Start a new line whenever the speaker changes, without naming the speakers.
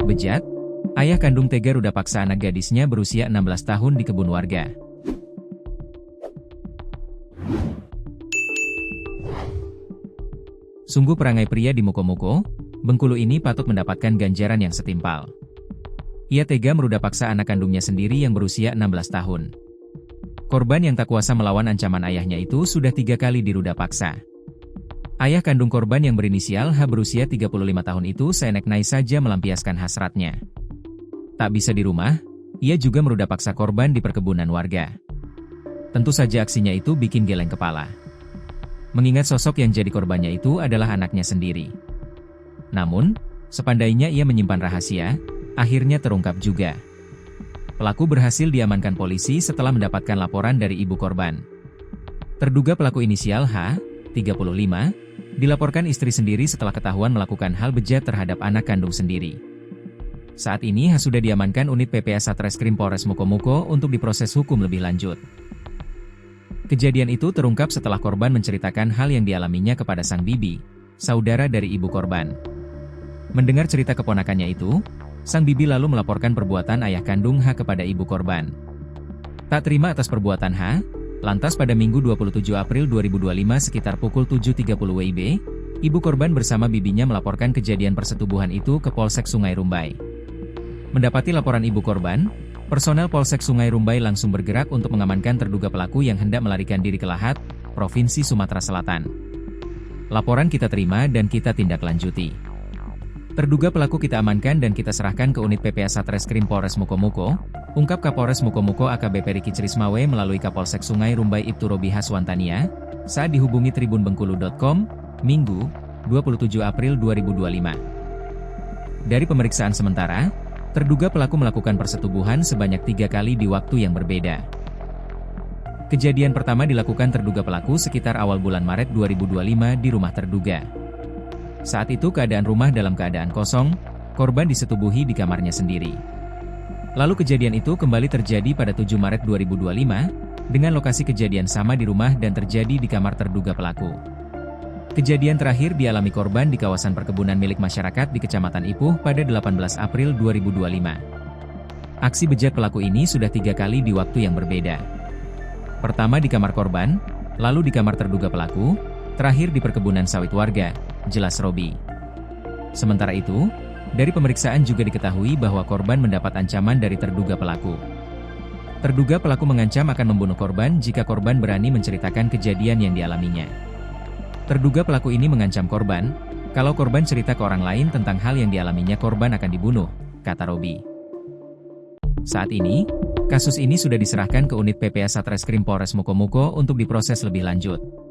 bejat, ayah kandung tega ruda paksa anak gadisnya berusia 16 tahun di kebun warga. Sungguh perangai pria di Mukomuko, Bengkulu ini patut mendapatkan ganjaran yang setimpal. Ia tega meruda paksa anak kandungnya sendiri yang berusia 16 tahun. Korban yang tak kuasa melawan ancaman ayahnya itu sudah 3 kali diruda paksa. Ayah kandung korban yang berinisial H berusia 35 tahun itu seenak-enak saja melampiaskan hasratnya. Tak bisa di rumah, ia juga meruda paksa korban di perkebunan warga. Tentu saja aksinya itu bikin geleng kepala. Mengingat sosok yang jadi korbannya itu adalah anaknya sendiri. Namun, sepandainya ia menyimpan rahasia, akhirnya terungkap juga. Pelaku berhasil diamankan polisi setelah mendapatkan laporan dari ibu korban. Terduga pelaku inisial H, 35, dilaporkan istri sendiri setelah ketahuan melakukan hal bejat terhadap anak kandung sendiri. Saat ini H sudah diamankan unit PPA Satreskrim Polres Mukomuko untuk diproses hukum lebih lanjut. Kejadian itu terungkap setelah korban menceritakan hal yang dialaminya kepada sang bibi, saudara dari ibu korban. Mendengar cerita keponakannya itu, sang bibi lalu melaporkan perbuatan ayah kandung H kepada ibu korban. Tak terima atas perbuatan H, lantas pada Minggu 27 April 2025 sekitar pukul 7.30 WIB, ibu korban bersama bibinya melaporkan kejadian persetubuhan itu ke Polsek Sungai Rumbai. Mendapati laporan ibu korban, personel Polsek Sungai Rumbai langsung bergerak untuk mengamankan terduga pelaku yang hendak melarikan diri ke Lahat, Provinsi Sumatera Selatan. Laporan kita terima dan kita tindak lanjuti. Terduga pelaku kita amankan dan kita serahkan ke unit PPA Satreskrim Polres Mukomuko, ungkap Kapolres Mukomuko AKBP Riki Crismawe melalui Kapolsek Sungai Rumbai Ibtu Robi Haswantania, saat dihubungi tribunbengkulu.com, Minggu, 27 April 2025. Dari pemeriksaan sementara, terduga pelaku melakukan persetubuhan sebanyak 3 kali di waktu yang berbeda. Kejadian pertama dilakukan terduga pelaku sekitar awal bulan Maret 2025 di rumah terduga. Saat itu keadaan rumah dalam keadaan kosong, korban disetubuhi di kamarnya sendiri. Lalu kejadian itu kembali terjadi pada 7 Maret 2025, dengan lokasi kejadian sama di rumah dan terjadi di kamar terduga pelaku. Kejadian terakhir dialami korban di kawasan perkebunan milik masyarakat di Kecamatan Ipuh pada 18 April 2025. Aksi bejat pelaku ini sudah 3 kali di waktu yang berbeda. Pertama di kamar korban, lalu di kamar terduga pelaku, terakhir di perkebunan sawit warga, jelas Robi. Sementara itu, dari pemeriksaan juga diketahui bahwa korban mendapat ancaman dari terduga pelaku. Terduga pelaku mengancam akan membunuh korban jika korban berani menceritakan kejadian yang dialaminya. Terduga pelaku ini mengancam korban, kalau korban cerita ke orang lain tentang hal yang dialaminya korban akan dibunuh, kata Robi. Saat ini, kasus ini sudah diserahkan ke unit PPA Satreskrim Polres Mukomuko untuk diproses lebih lanjut.